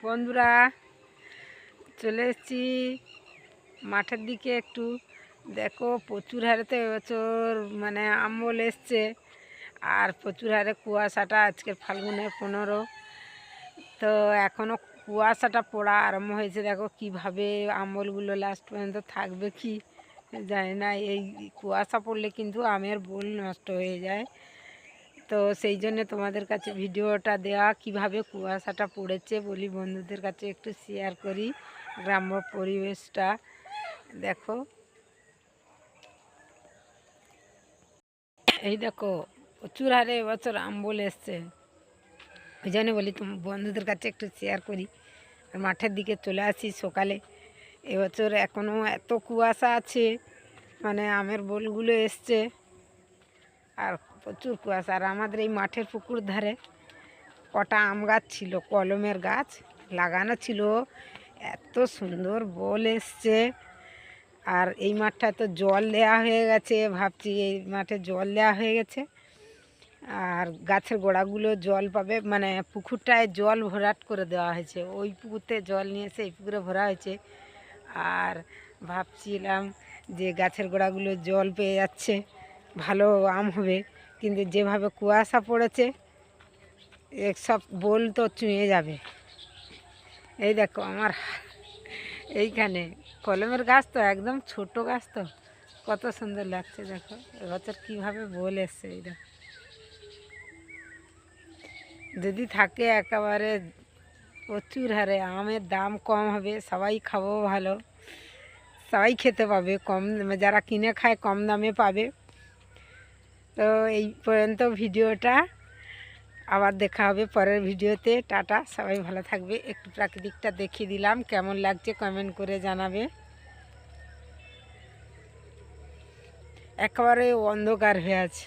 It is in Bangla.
বন্ধুরা চলে এসেছি মাঠের দিকে একটু। দেখো প্রচুর হারে তো এবছর মানে আমল এসছে, আর প্রচুর হারে কুয়াশাটা আজকের ফাল্গুনের 15। তো এখনও কুয়াশাটা পড়া আরম্ভ হয়েছে। দেখো কিভাবে আমলগুলো লাস্ট পর্যন্ত থাকবে কি জানি না। এই কুয়াশা পড়লে কিন্তু আমের বোল নষ্ট হয়ে যায়। তো সেই জন্য তোমাদের কাছে ভিডিওটা দেওয়া, কিভাবে কুয়াশাটা পড়েছে বলি বন্ধুদের কাছে একটু শেয়ার করি গ্রাম্য পরিবেশটা। দেখো এই দেখো প্রচুর হারে এবছর আমবল এসছে, ওই জন্য বলি বন্ধুদের কাছে একটু শেয়ার করি। আর মাঠের দিকে চলে আসি সকালে। এবছর এখনও এত কুয়াশা আছে, মানে আমের বোলগুলো এসছে আর প্রচুর কুয়াশা। আর আমাদের এই মাঠের পুকুর ধারে কটা আম গাছ ছিল, কলমের গাছ লাগানো ছিল, এত সুন্দর বোল এসছে। আর এই মাঠটা তো জল দেওয়া হয়ে গেছে, ভাবছি এই মাঠে জল দেওয়া হয়ে গেছে আর গাছের গোড়াগুলো জল পাবে, মানে পুকুরটায় জল ভরাট করে দেওয়া হয়েছে। ওই পুকুরতে জল নিয়ে এসে এই পুকুরে ভরা হয়েছে। আর ভাবছিলাম যে গাছের গোড়াগুলো জল পেয়ে যাচ্ছে, ভালো আম হবে, কিন্তু যেভাবে কুয়াশা পড়েছে সব বোল তো চুঁয়ে যাবে। এই দেখো আমার এইখানে কলমের গাছ, তো একদম ছোট গাছ, তো কত সুন্দর লাগছে। দেখো এবছর কীভাবে বোল এসছে। এই দেখো যদি থাকে একেবারে প্রচুর হারে আমের দাম কম হবে, সবাই খাবো ভালো, সবাই খেতে পাবে কম, যারা কিনে খায় কম দামে পাবে। তো এই পর্যন্ত ভিডিওটা, আবার দেখা হবে পরের ভিডিওতে। টাটা, সবাই ভালো থাকবে। একটু প্রাকৃতিকটা দেখিয়ে দিলাম, কেমন লাগছে কমেন্ট করে জানাবে। একেবারে অন্ধকার হয়ে আছে।